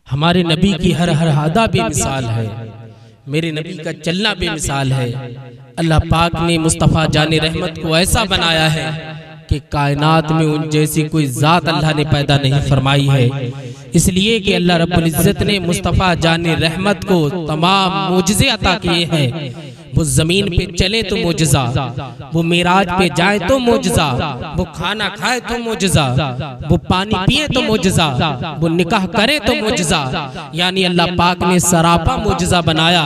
हमारे नबी की हर हर अदा बेमिसाल है, मेरे नबी का चलना बेमिसाल है। अल्लाह पाक ने मुस्तफ़ा जाने रहमत को ऐसा बनाया है कि कायनात में उन जैसी कोई ज़ात अल्लाह ने पैदा नहीं फरमाई है। इसलिए कि अल्लाह रब्बुल इज़्ज़त ने मुस्तफ़ा जाने रहमत को तमाम मोजज़े अता किए हैं। वो जमीन पे चले तो मोजज़ा, वो मेराज पे जाए तो मोजज़ा, वो खाना खाए तो मोजज़ा, वो पानी पिए तो मोजज़ा, वो निकाह करे तो मोजज़ा। यानी अल्लाह पाक ने सरापा मोजज़ा बनाया।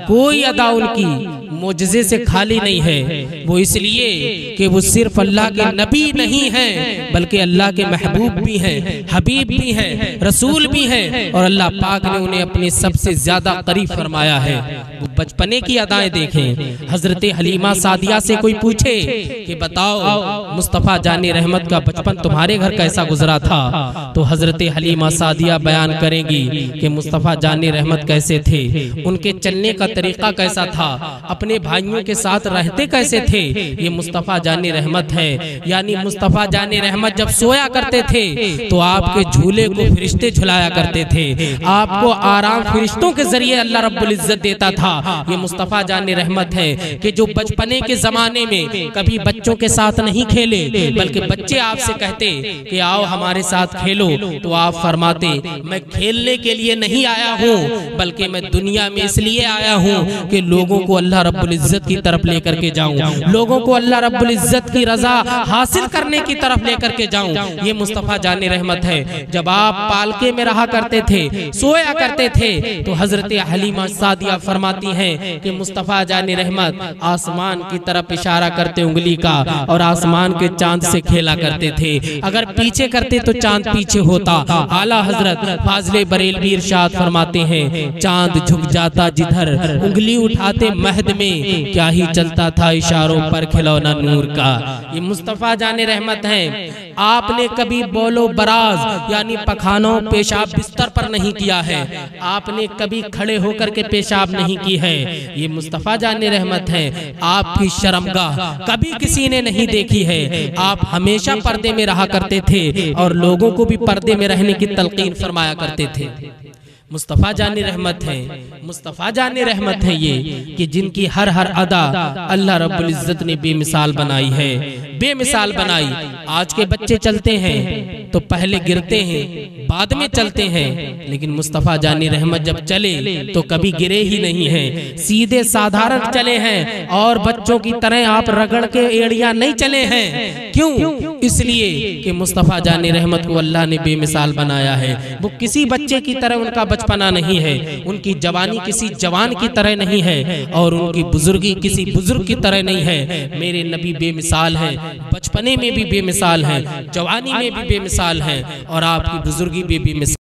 कोई अदा उनकी मोजज़े से खाली नहीं है। वो इसलिए कि वो सिर्फ अल्लाह के नबी नहीं हैं, बल्कि अल्लाह के महबूब भी हैं, हबीब भी हैं, रसूल भी हैं। और अल्लाह पाक ने उन्हें अपने सबसे ज्यादा करीब फरमाया है। वो बचपने की अदाएं देखें। हजरत हलीमा सादिया से कोई पूछे कि बताओ मुस्तफ़ा जाने रहमत का बचपन तुम्हारे घर कैसा गुजरा था, तो हजरत हलीमा सादिया बयान करेंगी कि मुस्तफ़ा जाने रहमत कैसे थे, उनके चलने का तरीका कैसा था, अपने भाइयों के साथ रहते कैसे थे। ये मुस्तफ़ा जाने रहमत है। यानी मुस्तफ़ा जाने रहमत जब सोया करते थे तो आपके झूले को फरिश्ते झुलाया करते थे, आपको आराम फरिश्तों के जरिए अल्लाह रब्बुल इज़्ज़त देता था। ये मुस्तफ़ा जाने रहमत है कि जो बचपने के जमाने में कभी बच्चों के साथ नहीं खेले, बल्कि बच्चे आपसे कहते कि आओ हमारे साथ खेलो, तो आप फरमाते मैं खेलने के लिए नहीं आया हूँ, बल्कि मैं दुनिया में इसलिए आया हूँ कि लोगों को अल्लाह रब्बुल इज़्ज़त की तरफ लेकर के जाऊं, लोगों को अल्लाह रब्बुल इज़्ज़त की रजा हासिल करने की तरफ लेकर के जाऊं। ये मुस्तफ़ा जाने रहमत है। जब आप पालके में रहा करते थे, सोया करते थे, तो हजरत हलीमा सादिया फरमाती हैं कि मुस्तफ़ा जाने रहमत आसमान की तरफ इशारा करते उंगली का और आसमान के चांद से खेला करते थे। अगर पीछे करते तो चांद पीछे होता। आला हजरत फाज़िले बरेलवी इरशाद फरमाते हैं, चांद झुक जाता जिधर, उंगली उठाते महद में, क्या ही चलता था इशारों पर खिलौना नूर का। ये मुस्तफ़ा जाने रहमत है। आपने कभी बोलो बराज यानी पखानों पेशाब बिस्तर पर नहीं किया है, आपने कभी खड़े होकर के पेशाब नहीं की है। ये मुस्तफ़ा जाने रहमत है। आपकी शर्मगाह कभी किसी ने नहीं देखी है। आप हमेशा पर्दे में रहा करते थे और लोगों को भी पर्दे में रहने की तलकीन फरमाया करते थे। मुस्तफ़ा जाने रहमत है। मुस्तफ़ा जाने रहमत है ये कि जिनकी हर हर अदा अल्लाह रब्बुल इज़्ज़त ने बेमिसाल बनाई है, बेमिसाल बनाई। आज के बच्चे चलते हैं तो पहले गिरते हैं, बाद में चलते हैं, लेकिन मुस्तफ़ा जाने रहमत जब चले तो कभी गिरे ही नहीं हैं, सीधे साधारण चले हैं। और बच्चों की तरह आप रगड़ के एड़ियां नहीं चले हैं। क्यों? इसलिए कि मुस्तफ़ा जाने रहमत को अल्लाह ने बेमिसाल बनाया है। वो किसी बच्चे की तरह उनका बचपना नहीं है, उनकी जवानी किसी जवान की तरह नहीं है, और उनकी बुजुर्गी किसी बुजुर्ग की तरह नहीं है। मेरे नबी बेमिसाल हैं, बचपने में भी बेमिसाल हैं, जवानी में भी बेमिसाल हैं, और आपकी बुजुर्गी भी बेमिसाल।